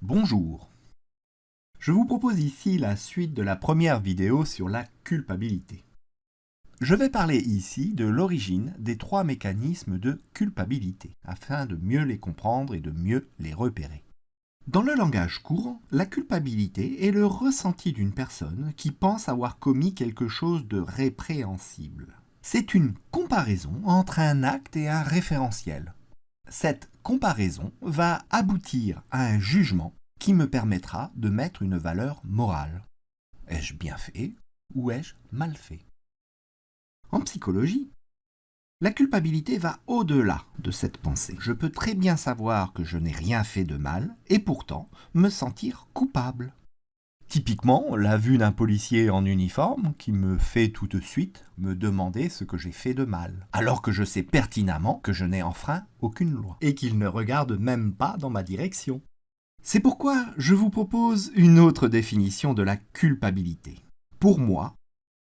Bonjour. Je vous propose ici la suite de la première vidéo sur la culpabilité. Je vais parler ici de l'origine des trois mécanismes de culpabilité, afin de mieux les comprendre et de mieux les repérer. Dans le langage courant, la culpabilité est le ressenti d'une personne qui pense avoir commis quelque chose de répréhensible. C'est une comparaison entre un acte et un référentiel. Cette comparaison va aboutir à un jugement qui me permettra de mettre une valeur morale. Ai-je bien fait ou ai-je mal fait? En psychologie, la culpabilité va au-delà de cette pensée. Je peux très bien savoir que je n'ai rien fait de mal et pourtant me sentir coupable. Typiquement, la vue d'un policier en uniforme qui me fait tout de suite me demander ce que j'ai fait de mal, alors que je sais pertinemment que je n'ai enfreint aucune loi et qu'il ne regarde même pas dans ma direction. C'est pourquoi je vous propose une autre définition de la culpabilité. Pour moi,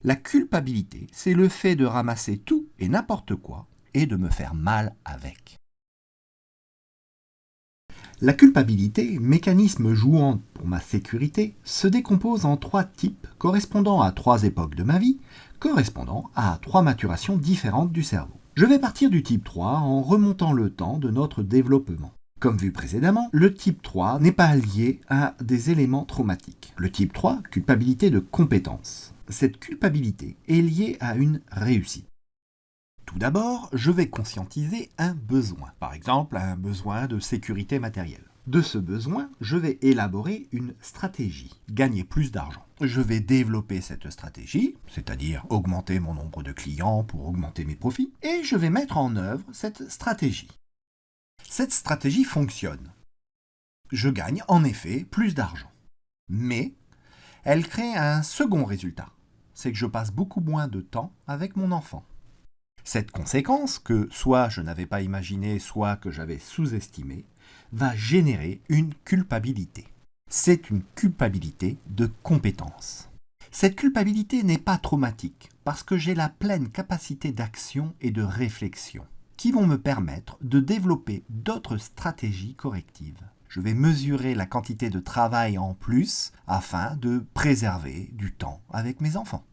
la culpabilité, c'est le fait de ramasser tout et n'importe quoi et de me faire mal avec. La culpabilité, mécanisme jouant pour ma sécurité, se décompose en trois types correspondant à trois époques de ma vie, correspondant à trois maturations différentes du cerveau. Je vais partir du type 3 en remontant le temps de notre développement. Comme vu précédemment, le type 3 n'est pas lié à des éléments traumatiques. Le type 3, culpabilité de compétence. Cette culpabilité est liée à une réussite. Tout d'abord, je vais conscientiser un besoin, par exemple un besoin de sécurité matérielle. De ce besoin, je vais élaborer une stratégie, gagner plus d'argent. Je vais développer cette stratégie, c'est-à-dire augmenter mon nombre de clients pour augmenter mes profits, et je vais mettre en œuvre cette stratégie. Cette stratégie fonctionne. Je gagne en effet plus d'argent. Mais elle crée un second résultat, c'est que je passe beaucoup moins de temps avec mon enfant. Cette conséquence, que soit je n'avais pas imaginée, soit que j'avais sous-estimée, va générer une culpabilité. C'est une culpabilité de compétence. Cette culpabilité n'est pas traumatique, parce que j'ai la pleine capacité d'action et de réflexion, qui vont me permettre de développer d'autres stratégies correctives. Je vais mesurer la quantité de travail en plus afin de préserver du temps avec mes enfants.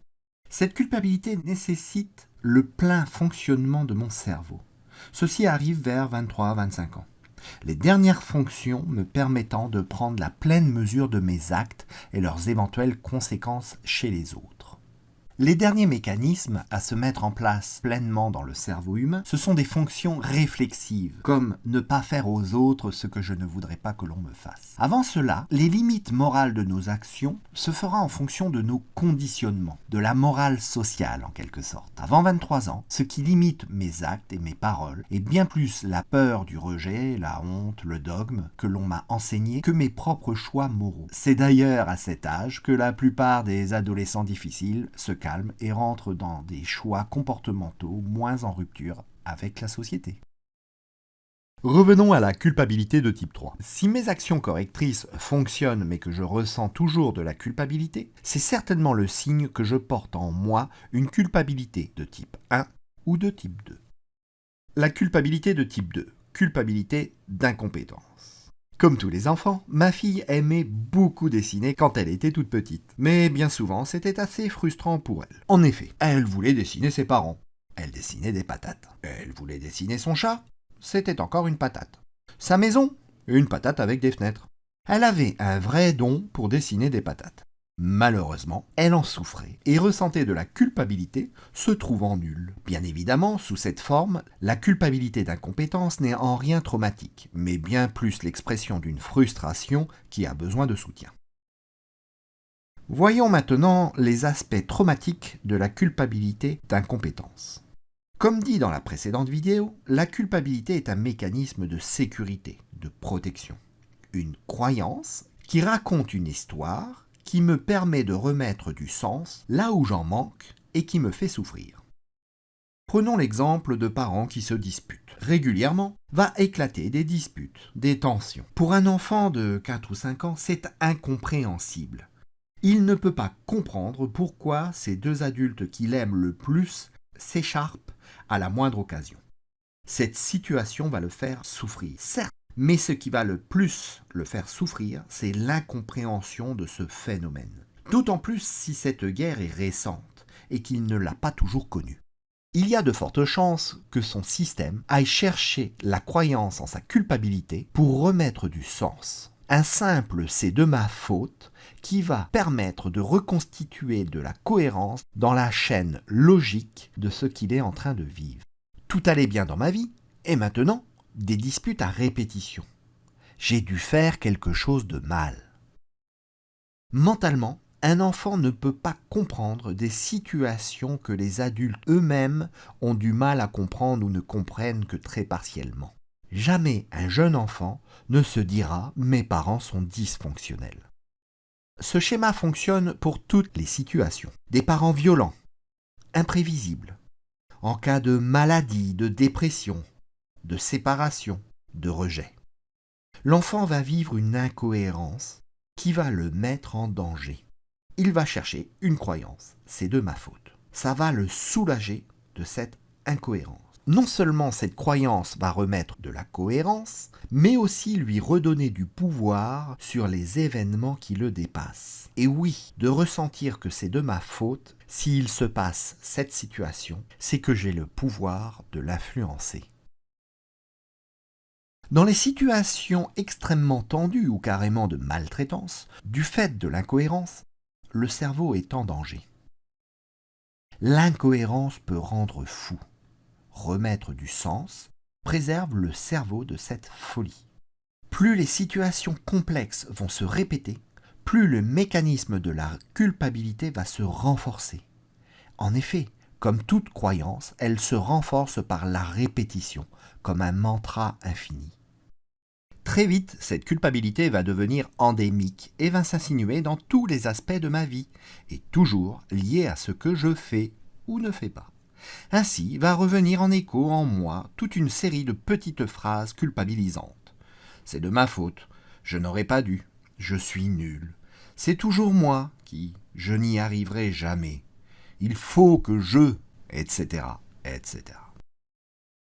Cette culpabilité nécessite le plein fonctionnement de mon cerveau. Ceci arrive vers 23-25 ans. Les dernières fonctions me permettant de prendre la pleine mesure de mes actes et leurs éventuelles conséquences chez les autres. Les derniers mécanismes à se mettre en place pleinement dans le cerveau humain, ce sont des fonctions réflexives, comme ne pas faire aux autres ce que je ne voudrais pas que l'on me fasse. Avant cela, les limites morales de nos actions se fera en fonction de nos conditionnements, de la morale sociale en quelque sorte. Avant 23 ans, ce qui limite mes actes et mes paroles est bien plus la peur du rejet, la honte, le dogme que l'on m'a enseigné que mes propres choix moraux. C'est d'ailleurs à cet âge que la plupart des adolescents difficiles se calment et rentrent dans des choix comportementaux moins en rupture avec la société. Revenons à la culpabilité de type 3. Si mes actions correctrices fonctionnent mais que je ressens toujours de la culpabilité, c'est certainement le signe que je porte en moi une culpabilité de type 1 ou de type 2. La culpabilité de type 2, culpabilité d'incompétence. Comme tous les enfants, ma fille aimait beaucoup dessiner quand elle était toute petite. Mais bien souvent, c'était assez frustrant pour elle. En effet, elle voulait dessiner ses parents. Elle dessinait des patates. Elle voulait dessiner son chat. C'était encore une patate. Sa maison, une patate avec des fenêtres. Elle avait un vrai don pour dessiner des patates. Malheureusement, elle en souffrait et ressentait de la culpabilité, se trouvant nulle. Bien évidemment, sous cette forme, la culpabilité d'incompétence n'est en rien traumatique, mais bien plus l'expression d'une frustration qui a besoin de soutien. Voyons maintenant les aspects traumatiques de la culpabilité d'incompétence. Comme dit dans la précédente vidéo, la culpabilité est un mécanisme de sécurité, de protection. Une croyance qui raconte une histoire qui me permet de remettre du sens là où j'en manque et qui me fait souffrir. Prenons l'exemple de parents qui se disputent. Régulièrement, va éclater des disputes, des tensions. Pour un enfant de 4 ou 5 ans, c'est incompréhensible. Il ne peut pas comprendre pourquoi ces deux adultes qu'il aime le plus s'écharpent à la moindre occasion. Cette situation va le faire souffrir, certes, Mais ce qui va le plus le faire souffrir, c'est l'incompréhension de ce phénomène. D'autant plus si cette guerre est récente et qu'il ne l'a pas toujours connue. Il y a de fortes chances que son système aille chercher la croyance en sa culpabilité pour remettre du sens. Un simple "c'est de ma faute" qui va permettre de reconstituer de la cohérence dans la chaîne logique de ce qu'il est en train de vivre. Tout allait bien dans ma vie, et maintenant, des disputes à répétition. J'ai dû faire quelque chose de mal. Mentalement, un enfant ne peut pas comprendre des situations que les adultes eux-mêmes ont du mal à comprendre ou ne comprennent que très partiellement. Jamais un jeune enfant ne se dira « mes parents sont dysfonctionnels ». Ce schéma fonctionne pour toutes les situations. Des parents violents, imprévisibles, en cas de maladie, de dépression, de séparation, de rejet. L'enfant va vivre une incohérence qui va le mettre en danger. Il va chercher une croyance, c'est de ma faute. Ça va le soulager de cette incohérence. Non seulement cette croyance va remettre de la cohérence, mais aussi lui redonner du pouvoir sur les événements qui le dépassent. Et oui, de ressentir que c'est de ma faute, s'il se passe cette situation, c'est que j'ai le pouvoir de l'influencer. Dans les situations extrêmement tendues ou carrément de maltraitance, du fait de l'incohérence, le cerveau est en danger. L'incohérence peut rendre fou. Remettre du sens préserve le cerveau de cette folie. Plus les situations complexes vont se répéter, plus le mécanisme de la culpabilité va se renforcer. En effet, comme toute croyance, elle se renforce par la répétition, comme un mantra infini. Très vite, cette culpabilité va devenir endémique et va s'insinuer dans tous les aspects de ma vie, et toujours liée à ce que je fais ou ne fais pas. Ainsi va revenir en écho en moi toute une série de petites phrases culpabilisantes. C'est de ma faute, je n'aurais pas dû, je suis nul. C'est toujours moi qui, je n'y arriverai jamais. Il faut que je, etc., etc.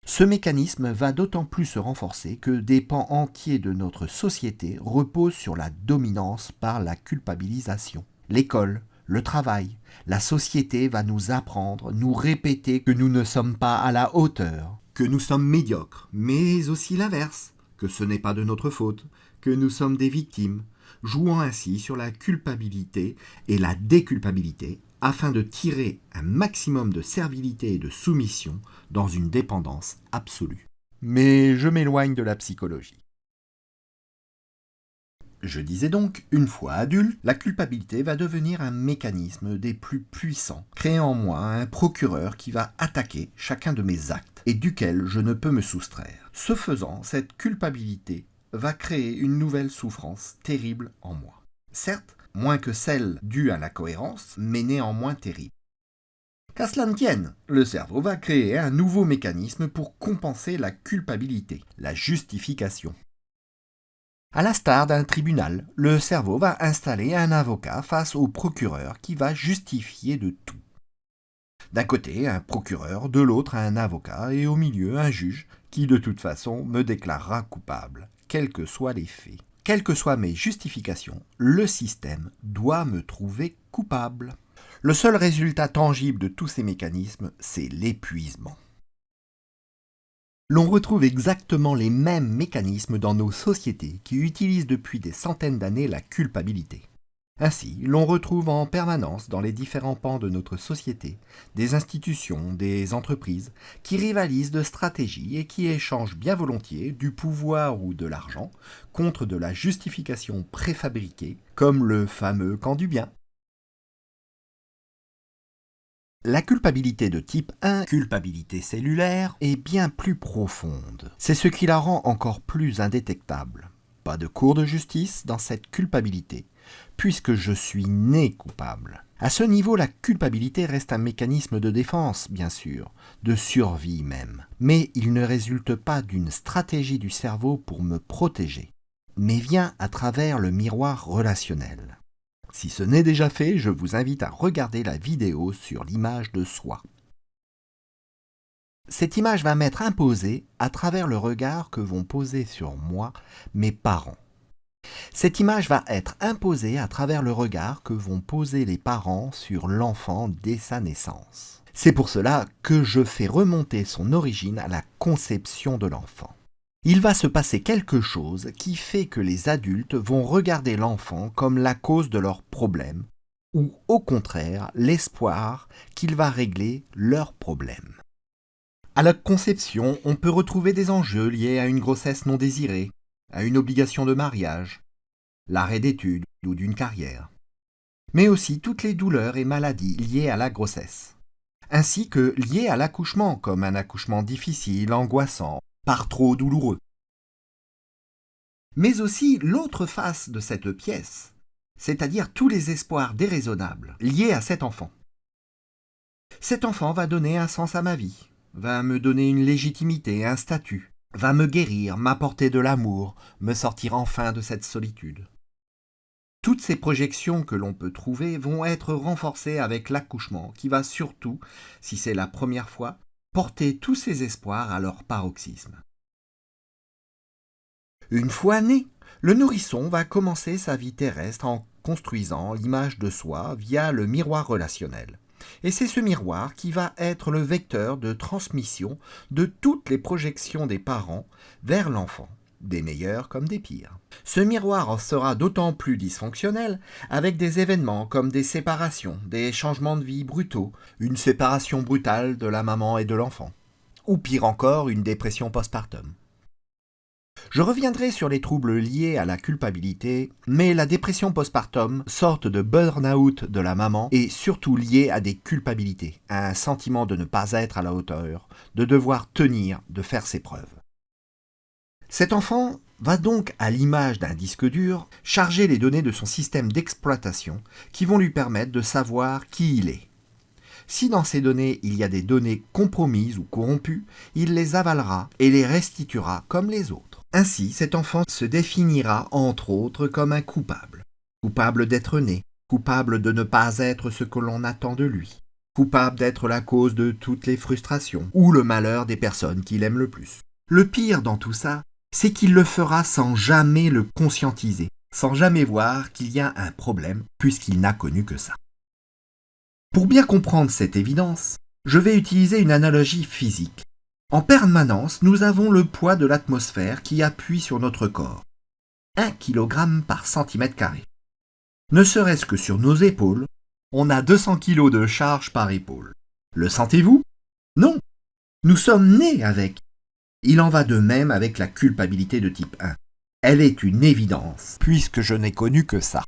Ce mécanisme va d'autant plus se renforcer que des pans entiers de notre société reposent sur la dominance par la culpabilisation. L'école, le travail, la société va nous apprendre, nous répéter que nous ne sommes pas à la hauteur, que nous sommes médiocres, mais aussi l'inverse, que ce n'est pas de notre faute, que nous sommes des victimes, jouant ainsi sur la culpabilité et la déculpabilité afin de tirer un maximum de servilité et de soumission dans une dépendance absolue. Mais je m'éloigne de la psychologie. Je disais donc, une fois adulte, la culpabilité va devenir un mécanisme des plus puissants, créant en moi un procureur qui va attaquer chacun de mes actes et duquel je ne peux me soustraire. Ce faisant, cette culpabilité va créer une nouvelle souffrance terrible en moi. Certes, moins que celle due à la cohérence, mais néanmoins terrible. Qu'à cela ne tienne, le cerveau va créer un nouveau mécanisme pour compenser la culpabilité, la justification. À l'instar d'un tribunal, le cerveau va installer un avocat face au procureur qui va justifier de tout. D'un côté, un procureur, de l'autre, un avocat, et au milieu, un juge qui, de toute façon, me déclarera coupable, quels que soient les faits. Quelles que soient mes justifications, le système doit me trouver coupable. Le seul résultat tangible de tous ces mécanismes, c'est l'épuisement. L'on retrouve exactement les mêmes mécanismes dans nos sociétés qui utilisent depuis des centaines d'années la culpabilité. Ainsi, l'on retrouve en permanence dans les différents pans de notre société des institutions, des entreprises qui rivalisent de stratégies et qui échangent bien volontiers du pouvoir ou de l'argent contre de la justification préfabriquée, comme le fameux camp du bien. La culpabilité de type 1, culpabilité cellulaire, est bien plus profonde. C'est ce qui la rend encore plus indétectable. Pas de cour de justice dans cette culpabilité, puisque je suis né coupable. À ce niveau, la culpabilité reste un mécanisme de défense, bien sûr, de survie même. Mais il ne résulte pas d'une stratégie du cerveau pour me protéger, mais vient à travers le miroir relationnel. Si ce n'est déjà fait, je vous invite à regarder la vidéo sur l'image de soi. Cette image va m'être imposée à travers le regard que vont poser sur moi mes parents. Cette image va être imposée à travers le regard que vont poser les parents sur l'enfant dès sa naissance. C'est pour cela que je fais remonter son origine à la conception de l'enfant. Il va se passer quelque chose qui fait que les adultes vont regarder l'enfant comme la cause de leurs problèmes, ou au contraire l'espoir qu'il va régler leurs problèmes. À la conception, on peut retrouver des enjeux liés à une grossesse non désirée, à une obligation de mariage, l'arrêt d'études ou d'une carrière, mais aussi toutes les douleurs et maladies liées à la grossesse, ainsi que liées à l'accouchement, comme un accouchement difficile, angoissant, par trop douloureux. Mais aussi l'autre face de cette pièce, c'est-à-dire tous les espoirs déraisonnables liés à cet enfant. Cet enfant va donner un sens à ma vie, va me donner une légitimité, un statut, va me guérir, m'apporter de l'amour, me sortir enfin de cette solitude. Toutes ces projections que l'on peut trouver vont être renforcées avec l'accouchement qui va surtout, si c'est la première fois, porter tous ces espoirs à leur paroxysme. Une fois né, le nourrisson va commencer sa vie terrestre en construisant l'image de soi via le miroir relationnel. Et c'est ce miroir qui va être le vecteur de transmission de toutes les projections des parents vers l'enfant, des meilleurs comme des pires. Ce miroir sera d'autant plus dysfonctionnel avec des événements comme des séparations, des changements de vie brutaux, une séparation brutale de la maman et de l'enfant, ou pire encore, une dépression postpartum. Je reviendrai sur les troubles liés à la culpabilité, mais la dépression postpartum, sorte de burn-out de la maman, est surtout liée à des culpabilités, à un sentiment de ne pas être à la hauteur, de devoir tenir, de faire ses preuves. Cet enfant va donc, à l'image d'un disque dur, charger les données de son système d'exploitation qui vont lui permettre de savoir qui il est. Si dans ces données il y a des données compromises ou corrompues, il les avalera et les restituera comme les autres. Ainsi, cet enfant se définira entre autres comme un coupable. Coupable d'être né, coupable de ne pas être ce que l'on attend de lui, coupable d'être la cause de toutes les frustrations ou le malheur des personnes qu'il aime le plus. Le pire dans tout ça, c'est qu'il le fera sans jamais le conscientiser, sans jamais voir qu'il y a un problème puisqu'il n'a connu que ça. Pour bien comprendre cette évidence, je vais utiliser une analogie physique. En permanence, nous avons le poids de l'atmosphère qui appuie sur notre corps. 1 kg par centimètre carré. Ne serait-ce que sur nos épaules, on a 200 kg de charge par épaule. Le sentez-vous? Non. Nous sommes nés avec. Il en va de même avec la culpabilité de type 1. Elle est une évidence, puisque je n'ai connu que ça.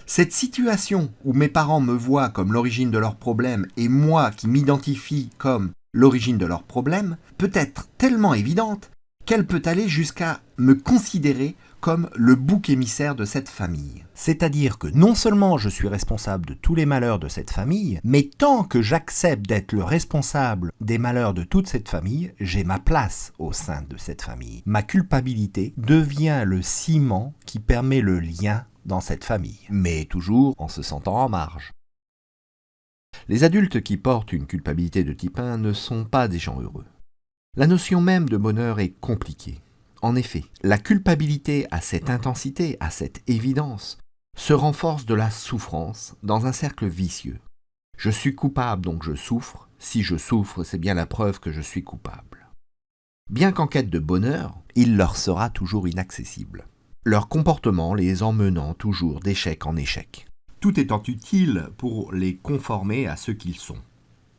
Cette situation où mes parents me voient comme l'origine de leurs problèmes et moi qui m'identifie comme l'origine de leurs problèmes peut être tellement évidente qu'elle peut aller jusqu'à me considérer comme le bouc émissaire de cette famille. C'est-à-dire que non seulement je suis responsable de tous les malheurs de cette famille, mais tant que j'accepte d'être le responsable des malheurs de toute cette famille, j'ai ma place au sein de cette famille. Ma culpabilité devient le ciment qui permet le lien dans cette famille, mais toujours en se sentant en marge. Les adultes qui portent une culpabilité de type 1 ne sont pas des gens heureux. La notion même de bonheur est compliquée. En effet, la culpabilité à cette intensité, à cette évidence, se renforce de la souffrance dans un cercle vicieux. Je suis coupable donc je souffre, si je souffre c'est bien la preuve que je suis coupable. Bien qu'en quête de bonheur, il leur sera toujours inaccessible. Leur comportement les emmenant toujours d'échec en échec. Tout étant utile pour les conformer à ce qu'ils sont,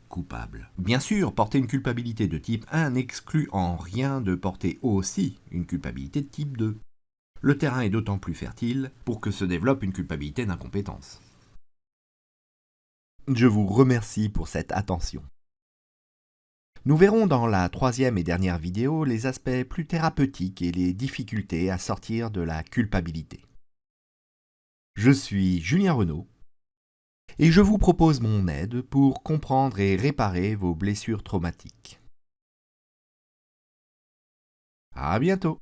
coupables. Bien sûr, porter une culpabilité de type 1 n'exclut en rien de porter aussi une culpabilité de type 2. Le terrain est d'autant plus fertile pour que se développe une culpabilité d'incompétence. Je vous remercie pour cette attention. Nous verrons dans la 3e et dernière vidéo les aspects plus thérapeutiques et les difficultés à sortir de la culpabilité. Je suis Julien Renaud et je vous propose mon aide pour comprendre et réparer vos blessures traumatiques. À bientôt!